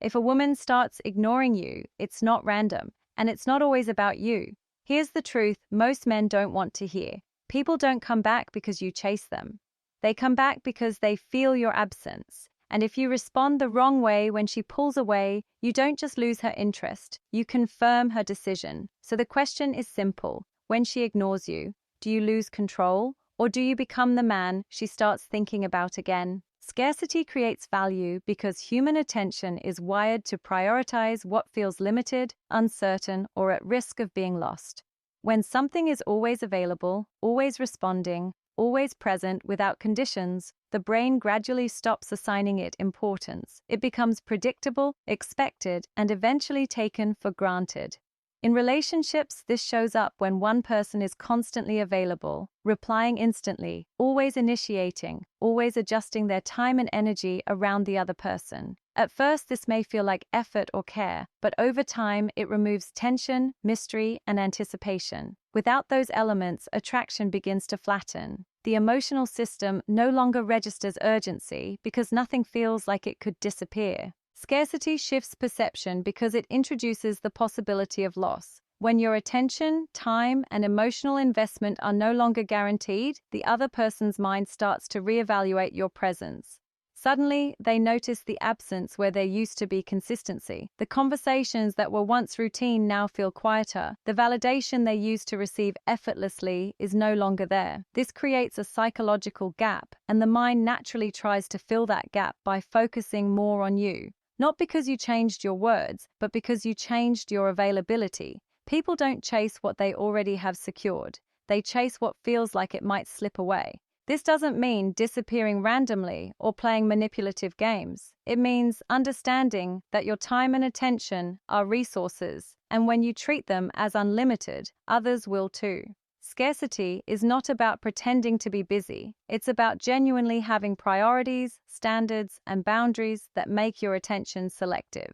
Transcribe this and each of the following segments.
If a woman starts ignoring you, it's not random, and it's not always about you. Here's the truth most men don't want to hear. People don't come back because you chase them. They come back because they feel your absence. And if you respond the wrong way when she pulls away, you don't just lose her interest, you confirm her decision. So the question is simple. When she ignores you, do you lose control, or do you become the man she starts thinking about again? Scarcity creates value because human attention is wired to prioritize what feels limited, uncertain, or at risk of being lost. When something is always available, always responding, always present without conditions, the brain gradually stops assigning it importance. It becomes predictable, expected, and eventually taken for granted. In relationships, this shows up when one person is constantly available, replying instantly, always initiating, always adjusting their time and energy around the other person. At first, this may feel like effort or care, but over time, it removes tension, mystery, and anticipation. Without those elements, attraction begins to flatten. The emotional system no longer registers urgency because nothing feels like it could disappear. Scarcity shifts perception because it introduces the possibility of loss. When your attention, time, and emotional investment are no longer guaranteed, the other person's mind starts to reevaluate your presence. Suddenly, they notice the absence where there used to be consistency. The conversations that were once routine now feel quieter. The validation they used to receive effortlessly is no longer there. This creates a psychological gap, and the mind naturally tries to fill that gap by focusing more on you. Not because you changed your words, but because you changed your availability. People don't chase what they already have secured. They chase what feels like it might slip away. This doesn't mean disappearing randomly or playing manipulative games. It means understanding that your time and attention are resources, and when you treat them as unlimited, others will too. Scarcity is not about pretending to be busy. It's about genuinely having priorities, standards, and boundaries that make your attention selective.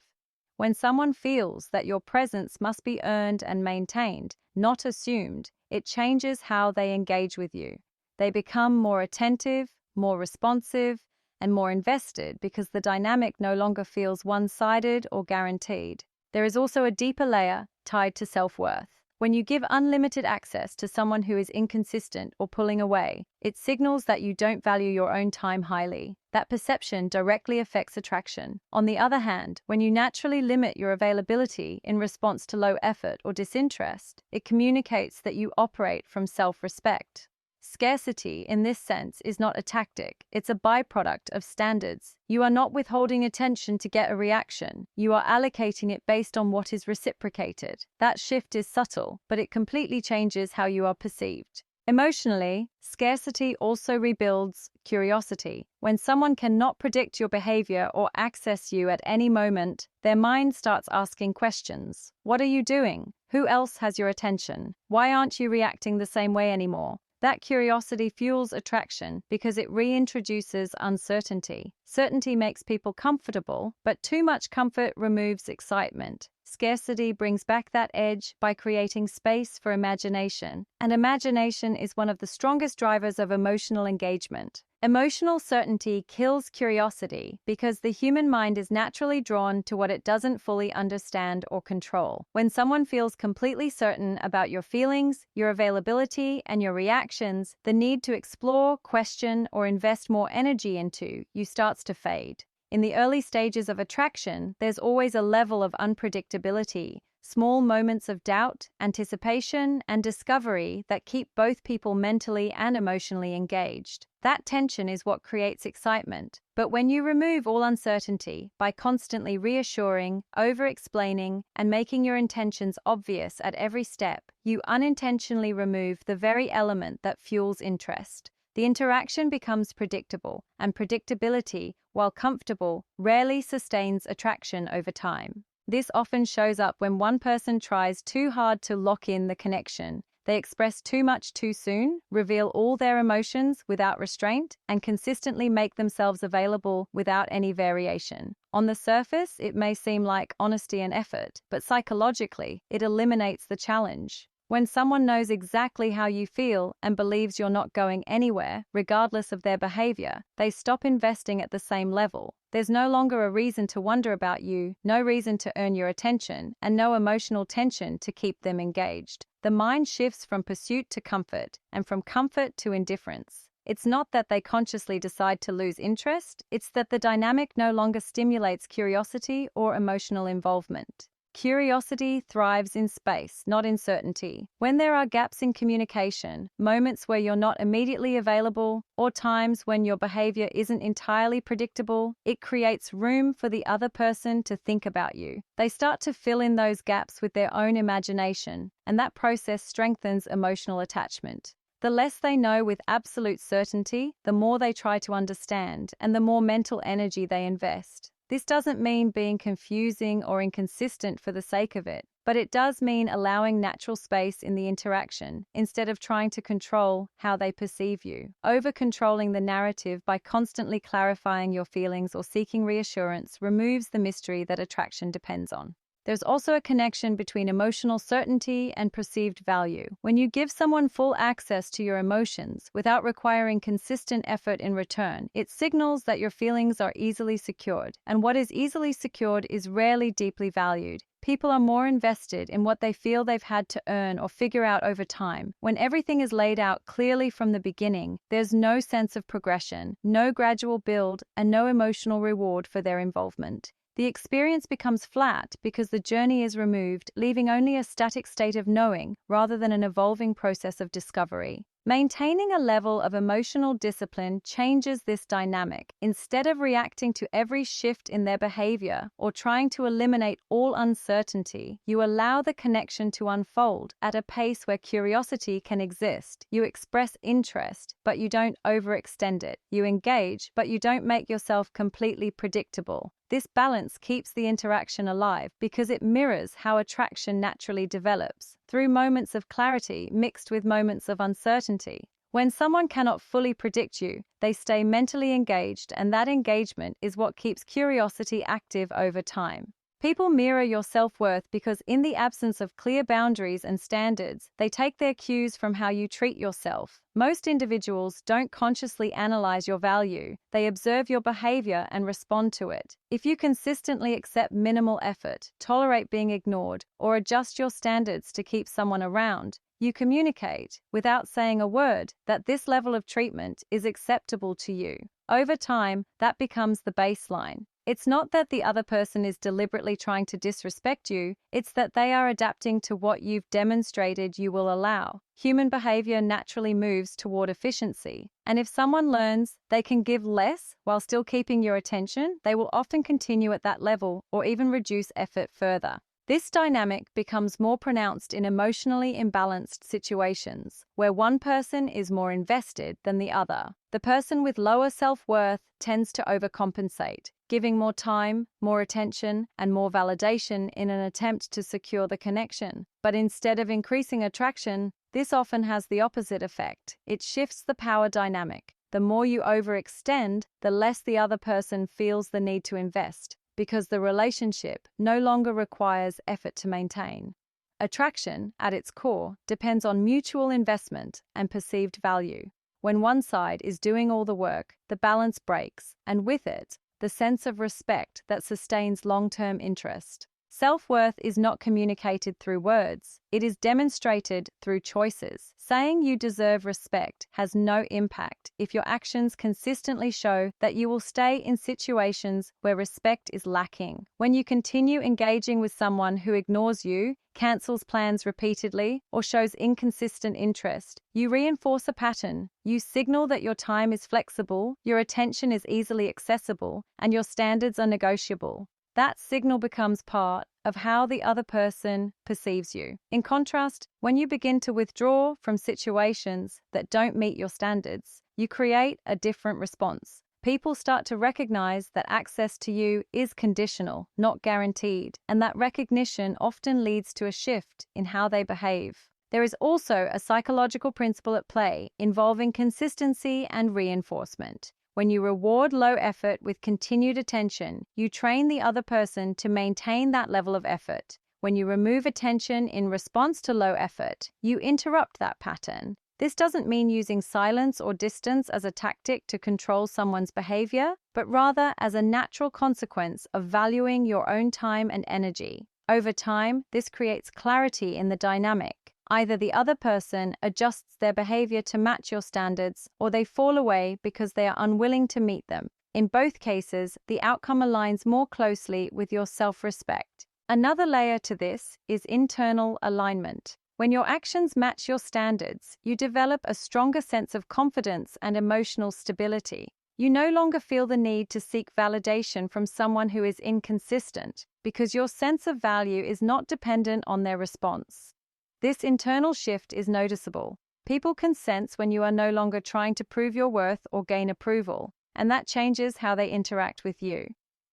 When someone feels that your presence must be earned and maintained, not assumed, it changes how they engage with you. They become more attentive, more responsive, and more invested because the dynamic no longer feels one-sided or guaranteed. There is also a deeper layer tied to self-worth. When you give unlimited access to someone who is inconsistent or pulling away, it signals that you don't value your own time highly. That perception directly affects attraction. On the other hand, when you naturally limit your availability in response to low effort or disinterest, it communicates that you operate from self-respect. Scarcity, in this sense, is not a tactic. It's a byproduct of standards. You are not withholding attention to get a reaction. You are allocating it based on what is reciprocated. That shift is subtle, but it completely changes how you are perceived. Emotionally, scarcity also rebuilds curiosity. When someone cannot predict your behavior or access you at any moment, their mind starts asking questions. What are you doing? Who else has your attention? Why aren't you reacting the same way anymore? That curiosity fuels attraction because it reintroduces uncertainty. Certainty makes people comfortable, but too much comfort removes excitement. Scarcity brings back that edge by creating space for imagination, and imagination is one of the strongest drivers of emotional engagement. Emotional certainty kills curiosity because the human mind is naturally drawn to what it doesn't fully understand or control. When someone feels completely certain about your feelings, your availability, and your reactions, the need to explore, question, or invest more energy into you starts to fade. In the early stages of attraction, there's always a level of unpredictability, small moments of doubt, anticipation, and discovery that keep both people mentally and emotionally engaged. That tension is what creates excitement. But when you remove all uncertainty by constantly reassuring, over-explaining, and making your intentions obvious at every step, you unintentionally remove the very element that fuels interest. The interaction becomes predictable, and predictability, while comfortable, rarely sustains attraction over time. This often shows up when one person tries too hard to lock in the connection. They express too much too soon, reveal all their emotions without restraint, and consistently make themselves available without any variation. On the surface, it may seem like honesty and effort, but psychologically, it eliminates the challenge. When someone knows exactly how you feel and believes you're not going anywhere, regardless of their behavior, they stop investing at the same level. There's no longer a reason to wonder about you, no reason to earn your attention, and no emotional tension to keep them engaged. The mind shifts from pursuit to comfort, and from comfort to indifference. It's not that they consciously decide to lose interest, it's that the dynamic no longer stimulates curiosity or emotional involvement. Curiosity thrives in space, not in certainty. When there are gaps in communication, moments where you're not immediately available, or times when your behavior isn't entirely predictable, it creates room for the other person to think about you. They start to fill in those gaps with their own imagination, and that process strengthens emotional attachment. The less they know with absolute certainty, the more they try to understand, and the more mental energy they invest. This doesn't mean being confusing or inconsistent for the sake of it, but it does mean allowing natural space in the interaction instead of trying to control how they perceive you. Over-controlling the narrative by constantly clarifying your feelings or seeking reassurance removes the mystery that attraction depends on. There's also a connection between emotional certainty and perceived value. When you give someone full access to your emotions without requiring consistent effort in return, it signals that your feelings are easily secured, and what is easily secured is rarely deeply valued. People are more invested in what they feel they've had to earn or figure out over time. When everything is laid out clearly from the beginning, there's no sense of progression, no gradual build, and no emotional reward for their involvement. The experience becomes flat because the journey is removed, leaving only a static state of knowing rather than an evolving process of discovery. Maintaining a level of emotional discipline changes this dynamic. Instead of reacting to every shift in their behavior or trying to eliminate all uncertainty, you allow the connection to unfold at a pace where curiosity can exist. You express interest, but you don't overextend it. You engage, but you don't make yourself completely predictable. This balance keeps the interaction alive because it mirrors how attraction naturally develops, through moments of clarity mixed with moments of uncertainty. When someone cannot fully predict you, they stay mentally engaged, and that engagement is what keeps curiosity active over time. People mirror your self-worth because in the absence of clear boundaries and standards, they take their cues from how you treat yourself. Most individuals don't consciously analyze your value. They observe your behavior and respond to it. If you consistently accept minimal effort, tolerate being ignored, or adjust your standards to keep someone around, you communicate, without saying a word, that this level of treatment is acceptable to you. Over time, that becomes the baseline. It's not that the other person is deliberately trying to disrespect you, it's that they are adapting to what you've demonstrated you will allow. Human behavior naturally moves toward efficiency, and if someone learns they can give less while still keeping your attention, they will often continue at that level or even reduce effort further. This dynamic becomes more pronounced in emotionally imbalanced situations, where one person is more invested than the other. The person with lower self-worth tends to overcompensate, giving more time, more attention, and more validation in an attempt to secure the connection. But instead of increasing attraction, this often has the opposite effect. It shifts the power dynamic. The more you overextend, the less the other person feels the need to invest, because the relationship no longer requires effort to maintain. Attraction, at its core, depends on mutual investment and perceived value. When one side is doing all the work, the balance breaks, and with it, the sense of respect that sustains long-term interest. Self-worth is not communicated through words, it is demonstrated through choices. Saying you deserve respect has no impact if your actions consistently show that you will stay in situations where respect is lacking. When you continue engaging with someone who ignores you, cancels plans repeatedly, or shows inconsistent interest, you reinforce a pattern. You signal that your time is flexible, your attention is easily accessible, and your standards are negotiable. That signal becomes part of how the other person perceives you. In contrast, when you begin to withdraw from situations that don't meet your standards, you create a different response. People start to recognize that access to you is conditional, not guaranteed, and that recognition often leads to a shift in how they behave. There is also a psychological principle at play involving consistency and reinforcement. When you reward low effort with continued attention, you train the other person to maintain that level of effort. When you remove attention in response to low effort, you interrupt that pattern. This doesn't mean using silence or distance as a tactic to control someone's behavior, but rather as a natural consequence of valuing your own time and energy. Over time, this creates clarity in the dynamic. Either the other person adjusts their behavior to match your standards, or they fall away because they are unwilling to meet them. In both cases, the outcome aligns more closely with your self-respect. Another layer to this is internal alignment. When your actions match your standards, you develop a stronger sense of confidence and emotional stability. You no longer feel the need to seek validation from someone who is inconsistent, because your sense of value is not dependent on their response. This internal shift is noticeable. People can sense when you are no longer trying to prove your worth or gain approval, and that changes how they interact with you.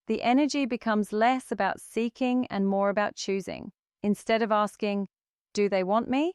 The energy becomes less about seeking and more about choosing. Instead of asking, "Do they want me?"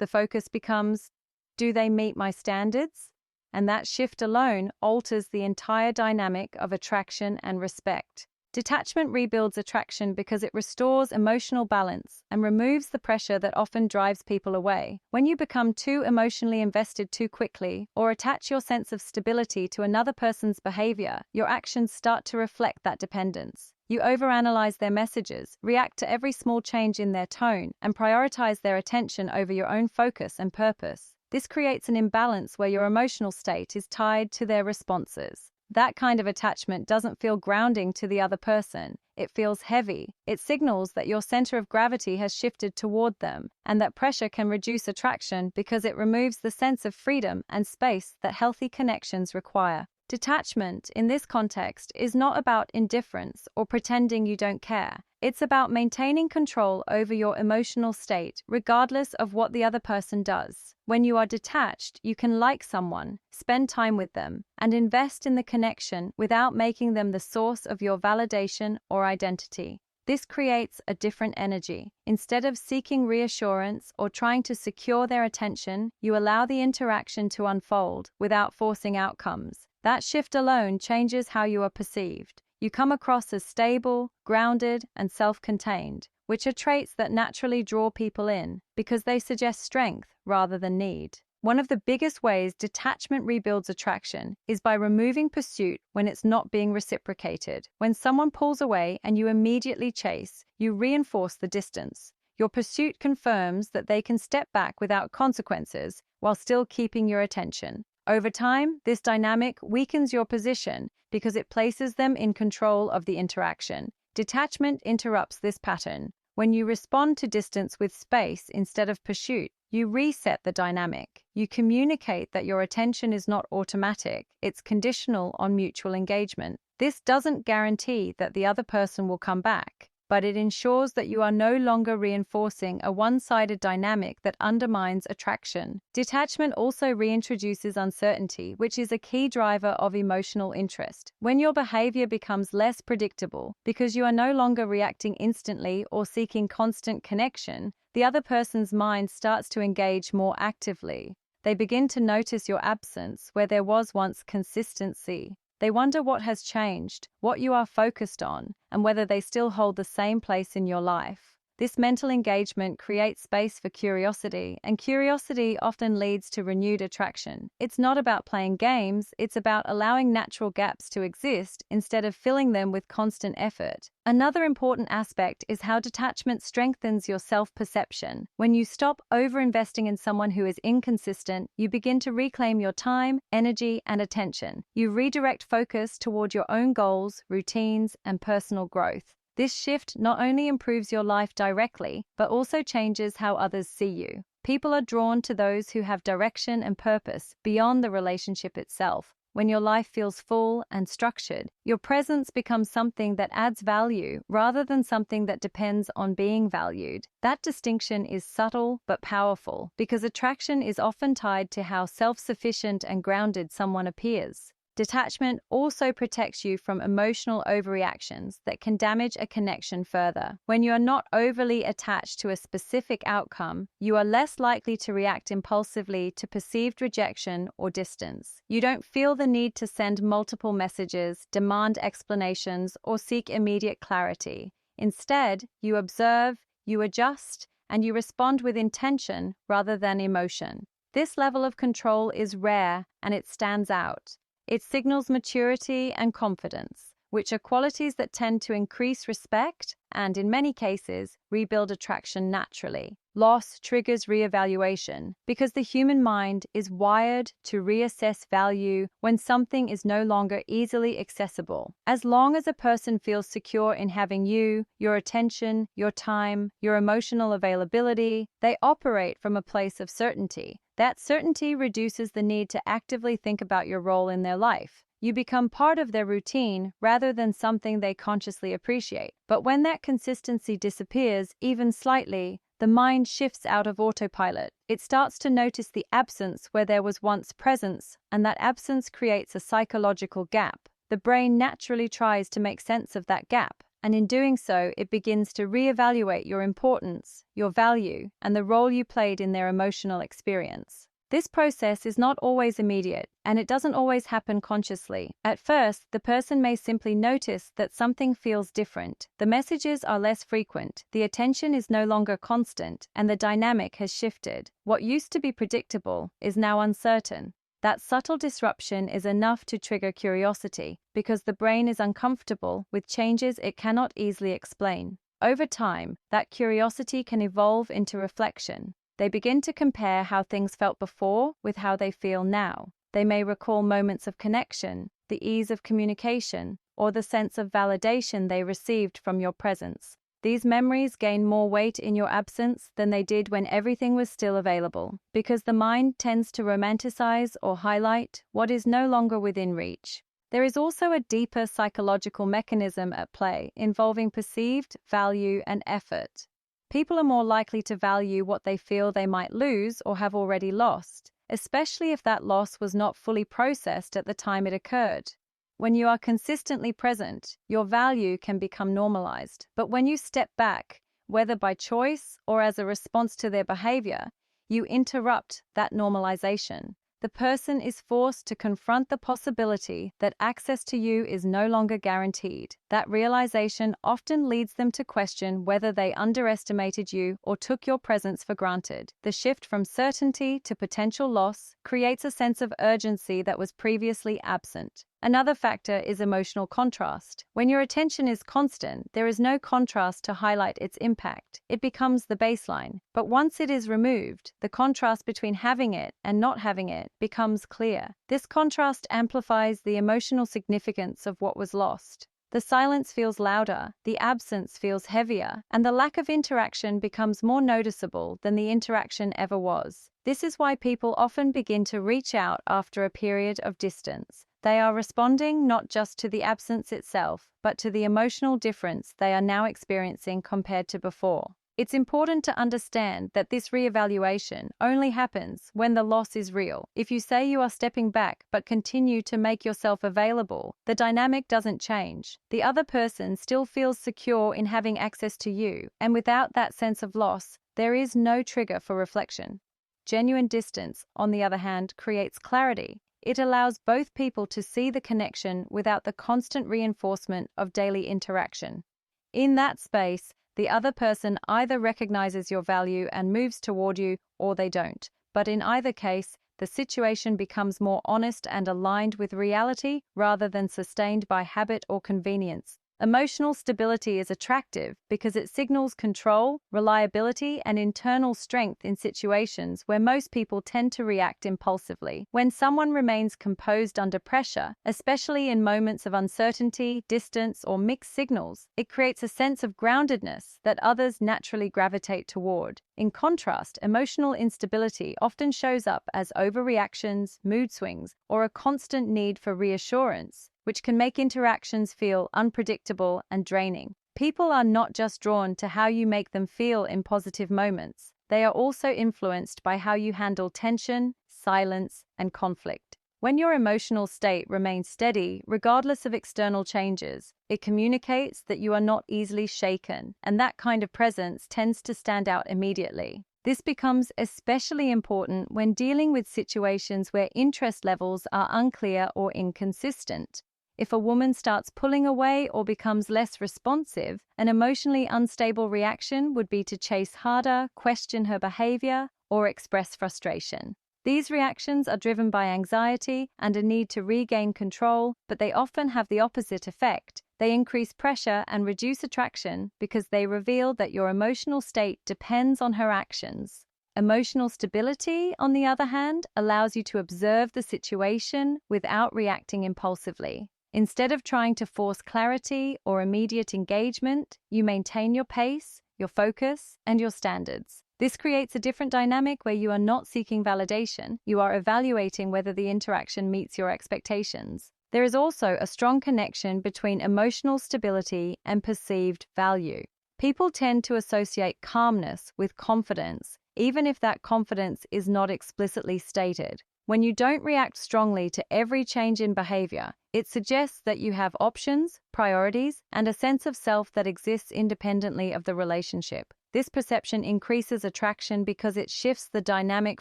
the focus becomes, "Do they meet my standards?" And that shift alone alters the entire dynamic of attraction and respect. Detachment rebuilds attraction because it restores emotional balance and removes the pressure that often drives people away. When you become too emotionally invested too quickly or attach your sense of stability to another person's behavior, your actions start to reflect that dependence. You overanalyze their messages, react to every small change in their tone, and prioritize their attention over your own focus and purpose. This creates an imbalance where your emotional state is tied to their responses. That kind of attachment doesn't feel grounding to the other person. It feels heavy. It signals that your center of gravity has shifted toward them, and that pressure can reduce attraction because it removes the sense of freedom and space that healthy connections require. Detachment, in this context, is not about indifference or pretending you don't care. It's about maintaining control over your emotional state, regardless of what the other person does. When you are detached, you can like someone, spend time with them, and invest in the connection without making them the source of your validation or identity. This creates a different energy. Instead of seeking reassurance or trying to secure their attention, you allow the interaction to unfold without forcing outcomes. That shift alone changes how you are perceived. You come across as stable, grounded, and self-contained, which are traits that naturally draw people in because they suggest strength rather than need. One of the biggest ways detachment rebuilds attraction is by removing pursuit when it's not being reciprocated. When someone pulls away and you immediately chase, you reinforce the distance. Your pursuit confirms that they can step back without consequences while still keeping your attention. Over time, this dynamic weakens your position because it places them in control of the interaction. Detachment interrupts this pattern. When you respond to distance with space instead of pursuit, you reset the dynamic. You communicate that your attention is not automatic, it's conditional on mutual engagement. This doesn't guarantee that the other person will come back, but it ensures that you are no longer reinforcing a one-sided dynamic that undermines attraction. Detachment also reintroduces uncertainty, which is a key driver of emotional interest. When your behavior becomes less predictable because you are no longer reacting instantly or seeking constant connection, the other person's mind starts to engage more actively. They begin to notice your absence where there was once consistency. They wonder what has changed, what you are focused on, and whether they still hold the same place in your life. This mental engagement creates space for curiosity, and curiosity often leads to renewed attraction. It's not about playing games, it's about allowing natural gaps to exist instead of filling them with constant effort. Another important aspect is how detachment strengthens your self-perception. When you stop over-investing in someone who is inconsistent, you begin to reclaim your time, energy, and attention. You redirect focus toward your own goals, routines, and personal growth. This shift not only improves your life directly, but also changes how others see you. People are drawn to those who have direction and purpose beyond the relationship itself. When your life feels full and structured, your presence becomes something that adds value rather than something that depends on being valued. That distinction is subtle but powerful because attraction is often tied to how self-sufficient and grounded someone appears. Detachment also protects you from emotional overreactions that can damage a connection further. When you are not overly attached to a specific outcome, you are less likely to react impulsively to perceived rejection or distance. You don't feel the need to send multiple messages, demand explanations, or seek immediate clarity. Instead, you observe, you adjust, and you respond with intention rather than emotion. This level of control is rare and it stands out. It signals maturity and confidence, which are qualities that tend to increase respect and, in many cases, rebuild attraction naturally. Loss triggers reevaluation because the human mind is wired to reassess value when something is no longer easily accessible. As long as a person feels secure in having you, your attention, your time, your emotional availability, they operate from a place of certainty. That certainty reduces the need to actively think about your role in their life. You become part of their routine rather than something they consciously appreciate. But when that consistency disappears, even slightly, the mind shifts out of autopilot. It starts to notice the absence where there was once presence, and that absence creates a psychological gap. The brain naturally tries to make sense of that gap, and in doing so, it begins to reevaluate your importance, your value, and the role you played in their emotional experience. This process is not always immediate, and it doesn't always happen consciously. At first, the person may simply notice that something feels different. The messages are less frequent, the attention is no longer constant, and the dynamic has shifted. What used to be predictable is now uncertain. That subtle disruption is enough to trigger curiosity, because the brain is uncomfortable with changes it cannot easily explain. Over time, that curiosity can evolve into reflection. They begin to compare how things felt before with how they feel now. They may recall moments of connection, the ease of communication, or the sense of validation they received from your presence. These memories gain more weight in your absence than they did when everything was still available, because the mind tends to romanticize or highlight what is no longer within reach. There is also a deeper psychological mechanism at play involving perceived value and effort. People are more likely to value what they feel they might lose or have already lost, especially if that loss was not fully processed at the time it occurred. When you are consistently present, your value can become normalized. But when you step back, whether by choice or as a response to their behavior, you interrupt that normalization. The person is forced to confront the possibility that access to you is no longer guaranteed. That realization often leads them to question whether they underestimated you or took your presence for granted. The shift from certainty to potential loss creates a sense of urgency that was previously absent. Another factor is emotional contrast. When your attention is constant, there is no contrast to highlight its impact. It becomes the baseline. But once it is removed, the contrast between having it and not having it becomes clear. This contrast amplifies the emotional significance of what was lost. The silence feels louder, the absence feels heavier, and the lack of interaction becomes more noticeable than the interaction ever was. This is why people often begin to reach out after a period of distance. They are responding not just to the absence itself, but to the emotional difference they are now experiencing compared to before. It's important to understand that this reevaluation only happens when the loss is real. If you say you are stepping back but continue to make yourself available, the dynamic doesn't change. The other person still feels secure in having access to you, and without that sense of loss, there is no trigger for reflection. Genuine distance, on the other hand, creates clarity. It allows both people to see the connection without the constant reinforcement of daily interaction. In that space, the other person either recognizes your value and moves toward you, or they don't. But in either case, the situation becomes more honest and aligned with reality rather than sustained by habit or convenience. Emotional stability is attractive because it signals control, reliability, and internal strength in situations where most people tend to react impulsively. When someone remains composed under pressure, especially in moments of uncertainty, distance, or mixed signals, it creates a sense of groundedness that others naturally gravitate toward. In contrast, emotional instability often shows up as overreactions, mood swings, or a constant need for reassurance, which can make interactions feel unpredictable and draining. People are not just drawn to how you make them feel in positive moments. They are also influenced by how you handle tension, silence, and conflict. When your emotional state remains steady, regardless of external changes, it communicates that you are not easily shaken, and that kind of presence tends to stand out immediately. This becomes especially important when dealing with situations where interest levels are unclear or inconsistent. If a woman starts pulling away or becomes less responsive, an emotionally unstable reaction would be to chase harder, question her behavior, or express frustration. These reactions are driven by anxiety and a need to regain control, but they often have the opposite effect. They increase pressure and reduce attraction because they reveal that your emotional state depends on her actions. Emotional stability, on the other hand, allows you to observe the situation without reacting impulsively. Instead of trying to force clarity or immediate engagement, you maintain your pace, your focus, and your standards. This creates a different dynamic where you are not seeking validation, you are evaluating whether the interaction meets your expectations. There is also a strong connection between emotional stability and perceived value. People tend to associate calmness with confidence, even if that confidence is not explicitly stated. When you don't react strongly to every change in behavior, it suggests that you have options, priorities, and a sense of self that exists independently of the relationship. This perception increases attraction because it shifts the dynamic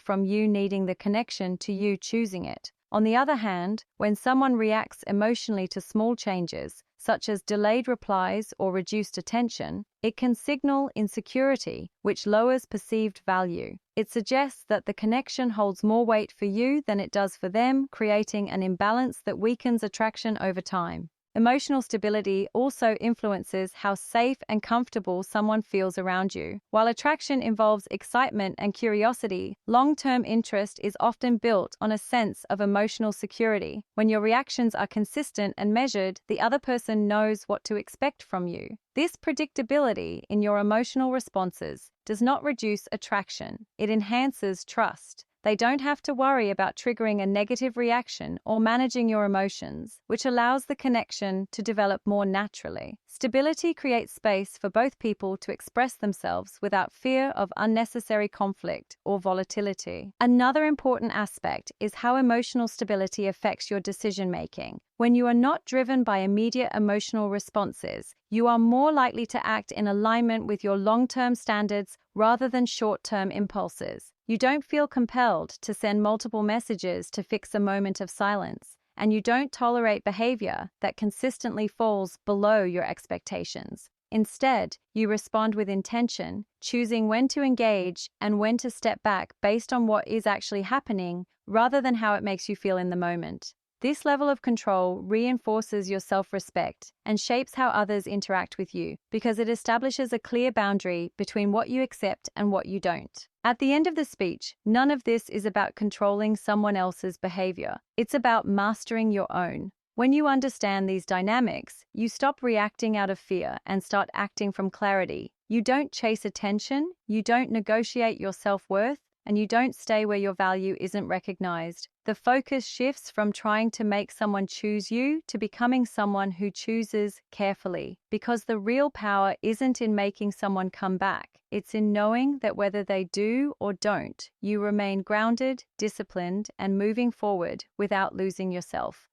from you needing the connection to you choosing it. On the other hand, when someone reacts emotionally to small changes, such as delayed replies or reduced attention, it can signal insecurity, which lowers perceived value. It suggests that the connection holds more weight for you than it does for them, creating an imbalance that weakens attraction over time. Emotional stability also influences how safe and comfortable someone feels around you. While attraction involves excitement and curiosity, long-term interest is often built on a sense of emotional security. When your reactions are consistent and measured, the other person knows what to expect from you. This predictability in your emotional responses does not reduce attraction, it enhances trust. They don't have to worry about triggering a negative reaction or managing your emotions, which allows the connection to develop more naturally. Stability creates space for both people to express themselves without fear of unnecessary conflict or volatility. Another important aspect is how emotional stability affects your decision-making. When you are not driven by immediate emotional responses, you are more likely to act in alignment with your long-term standards rather than short-term impulses. You don't feel compelled to send multiple messages to fix a moment of silence, and you don't tolerate behavior that consistently falls below your expectations. Instead, you respond with intention, choosing when to engage and when to step back based on what is actually happening rather than how it makes you feel in the moment. This level of control reinforces your self-respect and shapes how others interact with you because it establishes a clear boundary between what you accept and what you don't. At the end of the speech, none of this is about controlling someone else's behavior. It's about mastering your own. When you understand these dynamics, you stop reacting out of fear and start acting from clarity. You don't chase attention, you don't negotiate your self-worth, and you don't stay where your value isn't recognized. The focus shifts from trying to make someone choose you to becoming someone who chooses carefully. Because the real power isn't in making someone come back. It's in knowing that whether they do or don't, you remain grounded, disciplined, and moving forward without losing yourself.